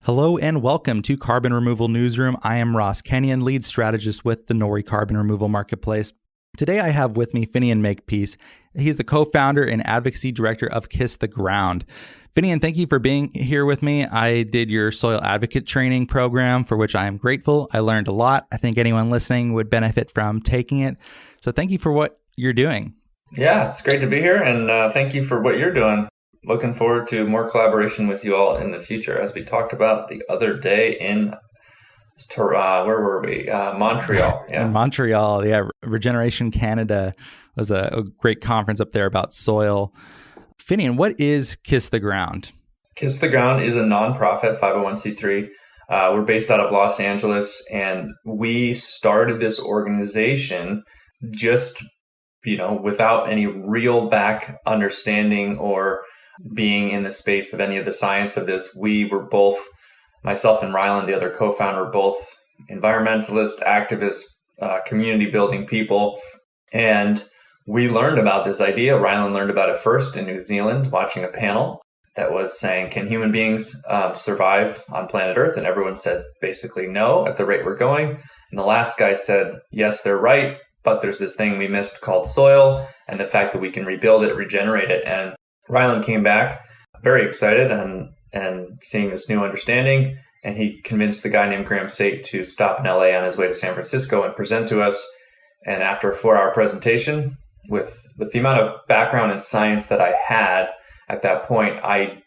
Hello and welcome to Carbon Removal Newsroom. I am Ross Kenyon, lead strategist with the Nori Carbon Removal Marketplace. Today I have with me Finian Makepeace. He's the co-founder and advocacy director of Kiss the Ground. Finian, thank you for being here with me. I did your soil advocate training program, for which I am grateful. I learned a lot. I think anyone listening would benefit from taking it. So thank you for what you're doing. Yeah, it's great to be here, and thank you for what you're doing. Looking forward to more collaboration with you all in the future, as we talked about the other day in where were we? Montreal. Yeah. In Montreal, yeah. Regeneration Canada was a great conference up there about soil. Finian, what is Kiss the Ground? Kiss the Ground is a nonprofit 501c3. We're based out of Los Angeles, and we started this organization just, without any real back understanding or being in the space of any of the science of this. We were both, myself and Ryland, the other co-founder, both environmentalists, activists, community building people. And we learned about this idea. Ryland learned about it first in New Zealand, watching a panel that was saying, can human beings survive on planet Earth? And everyone said basically no at the rate we're going. And the last guy said, yes, they're right, but there's this thing we missed called soil, and the fact that we can rebuild it, regenerate it. And Ryland came back very excited and seeing this new understanding, and he convinced the guy named Graham Sate to stop in LA on his way to San Francisco and present to us. And after a 4-hour presentation, with the amount of background in science that I had at that point, I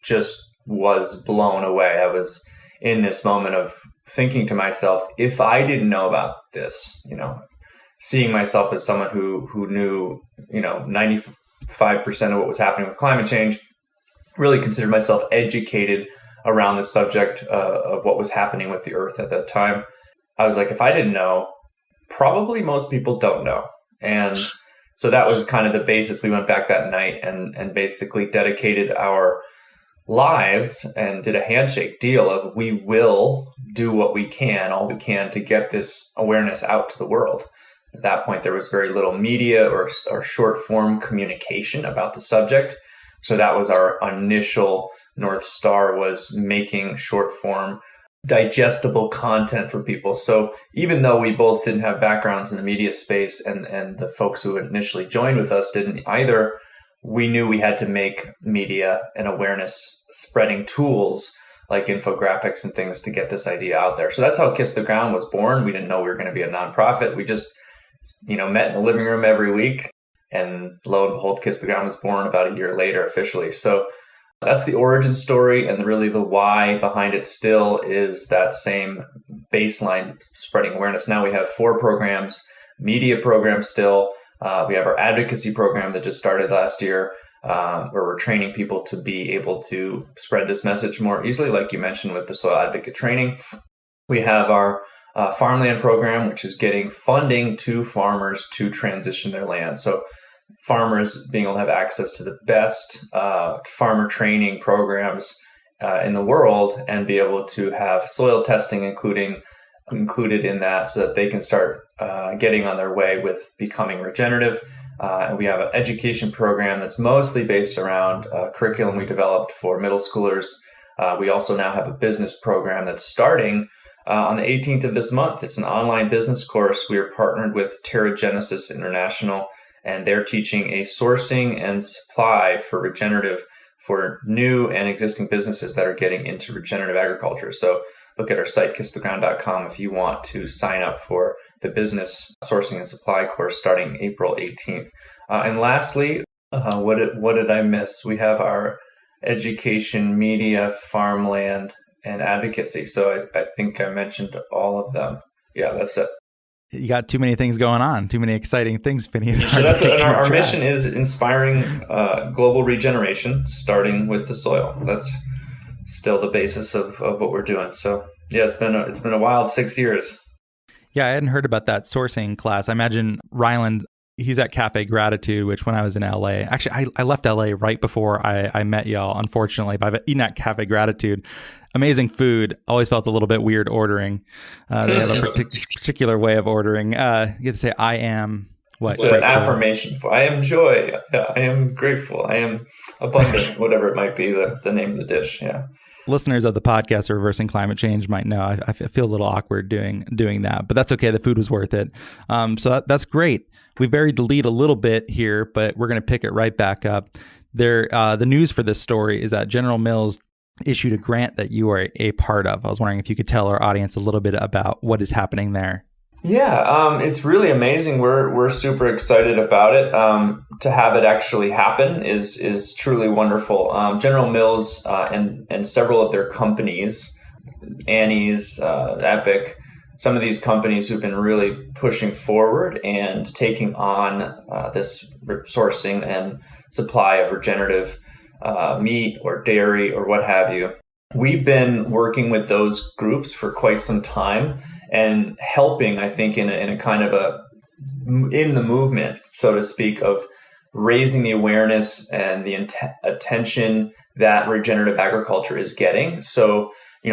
just was blown away. I was in this moment of thinking to myself, if I didn't know about this, seeing myself as someone who knew, 95% of what was happening with climate change, really considered myself educated around the subject of what was happening with the earth at that time. I was like, if I didn't know, probably most people don't know. And so that was kind of the basis. We went back that night and basically dedicated our lives and did a handshake deal of we will do what we can, all we can, to get this awareness out to the world. At that point, there was very little media or short form communication about the subject. So that was our initial North Star, was making short form digestible content for people. So even though we both didn't have backgrounds in the media space and the folks who initially joined with us didn't either, we knew we had to make media and awareness spreading tools like infographics and things to get this idea out there. So that's how Kiss the Ground was born. We didn't know we were going to be a nonprofit. We just met in the living room every week, and lo and behold, Kiss the Ground was born about a year later officially. So that's the origin story, and really the why behind it still is that same baseline, spreading awareness. Now we have 4 programs, media programs still. We have our advocacy program that just started last year, where we're training people to be able to spread this message more easily, like you mentioned with the soil advocate training. We have our farmland program, which is getting funding to farmers to transition their land. So farmers being able to have access to the best farmer training programs in the world, and be able to have soil testing included in that, so that they can start getting on their way with becoming regenerative. And we have an education program that's mostly based around curriculum we developed for middle schoolers. We also now have a business program that's starting on the 18th of this month. It's an online business course. We are partnered with Genesis International, and they're teaching a sourcing and supply for regenerative for new and existing businesses that are getting into regenerative agriculture. So look at our site, kisstheground.com, if you want to sign up for the business sourcing and supply course starting April 18th. And lastly, what did I miss? We have our education, media, farmland, and advocacy. So I think I mentioned all of them. Yeah, that's it. You got too many things going on, too many exciting things, Finian. So that's what our mission is: inspiring global regeneration, starting with the soil. That's still the basis of what we're doing. So yeah, it's been a wild 6 years. Yeah, I hadn't heard about that sourcing class. I imagine Ryland, he's at Cafe Gratitude, which when I was in LA, actually I left LA right before I met y'all, unfortunately, but I've eaten at Cafe Gratitude. Amazing food. Always felt a little bit weird ordering. They have a particular way of ordering. You have to say, I am what? It's an affirmation. I am joy. I am grateful. I am abundant, whatever it might be, the name of the dish. Yeah. listeners of the podcast Reversing Climate Change might know, I feel a little awkward doing that, but that's okay. The food was worth it. So that's great. We buried the lead a little bit here, but we're going to pick it right back up. The news for this story is that General Mills issued a grant that you are a part of. I was wondering if you could tell our audience a little bit about what is happening there. Yeah, it's really amazing. We're super excited about it. To have it actually happen is truly wonderful. General Mills and several of their companies, Annie's, Epic, some of these companies who've been really pushing forward and taking on this sourcing and supply of regenerative meat or dairy or what have you. We've been working with those groups for quite some time and helping, I think, in a kind of in the movement, so to speak, of raising the awareness and the attention that regenerative agriculture is getting. So,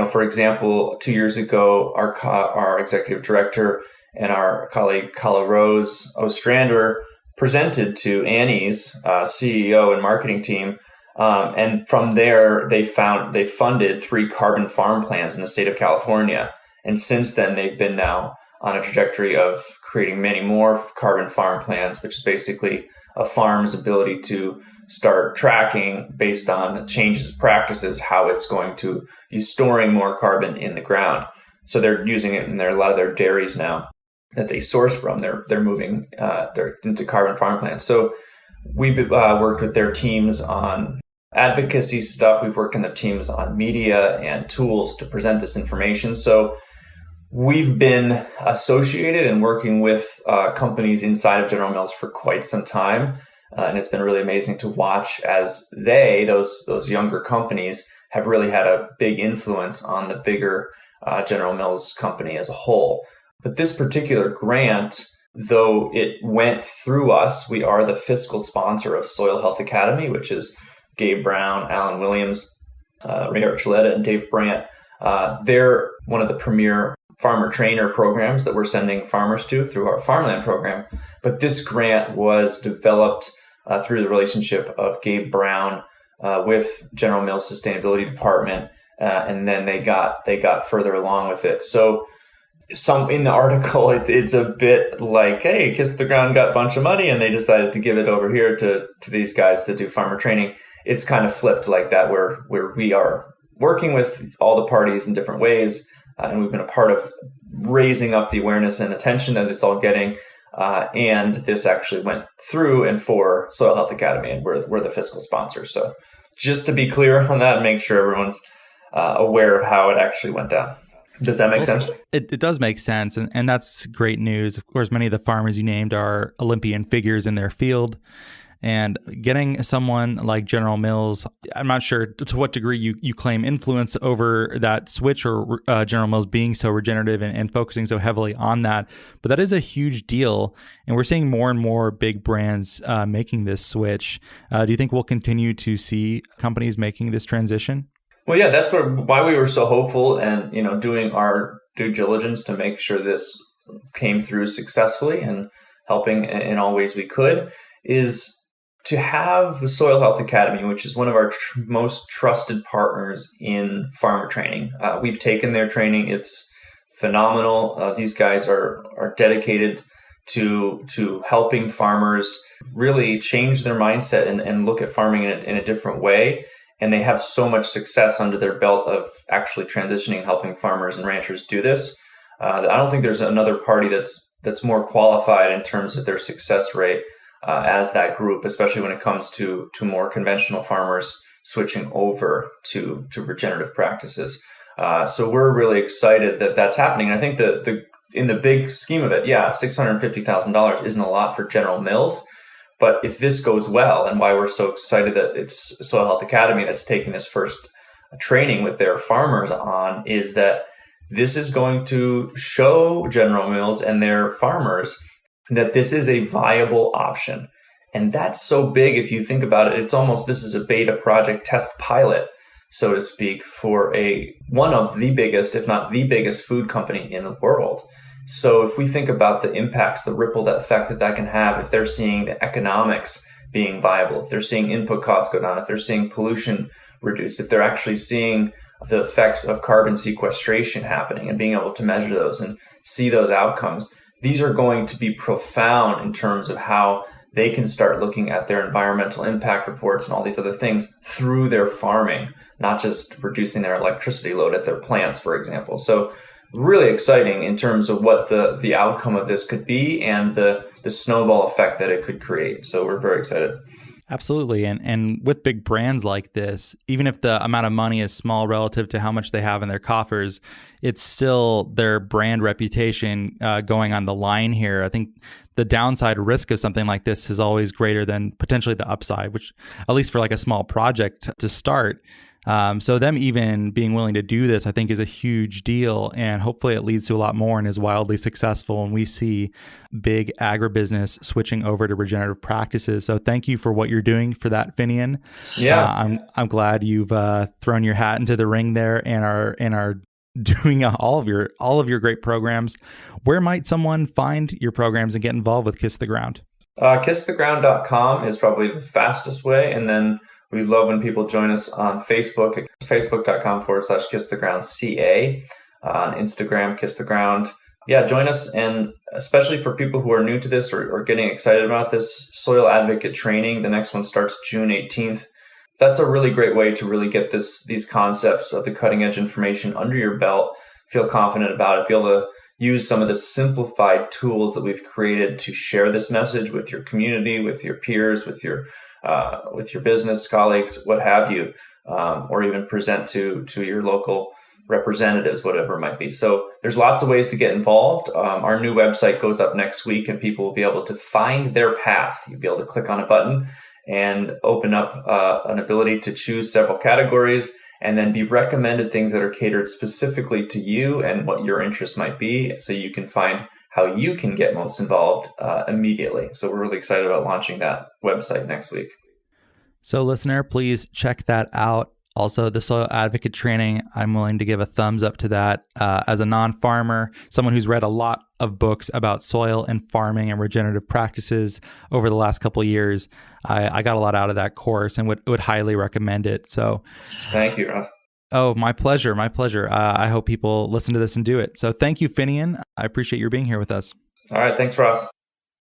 for example, 2 years ago, our executive director and our colleague Kala Rose Ostrander presented to Annie's CEO and marketing team. And from there, they funded 3 carbon farm plans in the state of California. And since then, they've been now on a trajectory of creating many more carbon farm plans, which is basically a farm's ability to start tracking based on changes of practices, how it's going to be storing more carbon in the ground. So they're using it in a lot of their dairies now that they source from. They're moving into carbon farm plans. So we've worked with their teams on advocacy stuff. We've worked in their teams on media and tools to present this information. So we've been associated and working with companies inside of General Mills for quite some time. And it's been really amazing to watch as those younger companies have really had a big influence on the bigger General Mills company as a whole. But this particular grant, though it went through us, we are the fiscal sponsor of Soil Health Academy, which is Gabe Brown, Alan Williams, Ray Archuleta, and Dave Brandt. They're one of the premier farmer trainer programs that we're sending farmers to through our farmland program. But this grant was developed through the relationship of Gabe Brown with General Mills Sustainability Department, and then they got further along with it. So in the article, it's a bit like, hey, Kiss the Ground got a bunch of money and they decided to give it over here to these guys to do farmer training. It's kind of flipped like that, where we are working with all the parties in different ways. And we've been a part of raising up the awareness and attention that it's all getting. And this actually went through and for Soil Health Academy, and we're the fiscal sponsor. So just to be clear on that and make sure everyone's aware of how it actually went down. Does that make sense? It does make sense. And that's great news. Of course, many of the farmers you named are Olympian figures in their field. And getting someone like General Mills, I'm not sure to what degree you claim influence over that switch, or General Mills being so regenerative and focusing so heavily on that. But that is a huge deal. And we're seeing more and more big brands making this switch. Do you think we'll continue to see companies making this transition? Well, yeah, that's why we were so hopeful and, doing our due diligence to make sure this came through successfully and helping in all ways we could, is to have the Soil Health Academy, which is one of our most trusted partners in farmer training. We've taken their training. It's phenomenal. These guys are dedicated to helping farmers really change their mindset and look at farming in a different way. And they have so much success under their belt of actually transitioning, helping farmers and ranchers do this. I don't think there's another party that's more qualified in terms of their success rate as that group, especially when it comes to more conventional farmers switching over to regenerative practices. So we're really excited that that's happening. And I think in the big scheme of it, $650,000 isn't a lot for General Mills. But if this goes well, and why we're so excited that it's Soil Health Academy that's taking this first training with their farmers on, is that this is going to show General Mills and their farmers that this is a viable option. And that's so big if you think about it. It's almost, this is a beta project test pilot, so to speak, for one of the biggest, if not the biggest food company in the world. So if we think about the impacts, the ripple effect that can have, if they're seeing the economics being viable, if they're seeing input costs go down, if they're seeing pollution reduced, if they're actually seeing the effects of carbon sequestration happening and being able to measure those and see those outcomes. These are going to be profound in terms of how they can start looking at their environmental impact reports and all these other things through their farming, not just reducing their electricity load at their plants, for example. So really exciting in terms of what the outcome of this could be and the snowball effect that it could create. So we're very excited. Absolutely. And with big brands like this, even if the amount of money is small relative to how much they have in their coffers, it's still their brand reputation going on the line here. I think the downside risk of something like this is always greater than potentially the upside, which at least for like a small project to start. So them even being willing to do this, I think, is a huge deal. And hopefully it leads to a lot more and is wildly successful. And we see big agribusiness switching over to regenerative practices. So thank you for what you're doing for that, Finian. Yeah. I'm glad you've thrown your hat into the ring there and are doing all of your great programs. Where might someone find your programs and get involved with Kiss the Ground? Kisstheground.com is probably the fastest way. And then we love when people join us on Facebook at facebook.com/kissthegroundca, on Instagram, Kiss the Ground. Yeah, join us. And especially for people who are new to this or getting excited about this soil advocate training, the next one starts June 18th. That's a really great way to really get these concepts of the cutting edge information under your belt, feel confident about it, be able to use some of the simplified tools that we've created to share this message with your community, with your peers, with your business colleagues, what have you, or even present to your local representatives, whatever it might be. So there's lots of ways to get involved. Our new website goes up next week and people will be able to find their path. You'll be able to click on a button and open up an ability to choose several categories and then be recommended things that are catered specifically to you and what your interests might be, so you can find how you can get most involved immediately. So we're really excited about launching that website next week. So listener, please check that out. Also, the soil advocate training, I'm willing to give a thumbs up to that. As a non-farmer, someone who's read a lot of books about soil and farming and regenerative practices over the last couple of years, I got a lot out of that course and would highly recommend it. So thank you, Russ. Oh, my pleasure. My pleasure. I hope people listen to this and do it. So thank you, Finian. I appreciate your being here with us. All right. Thanks, Ross.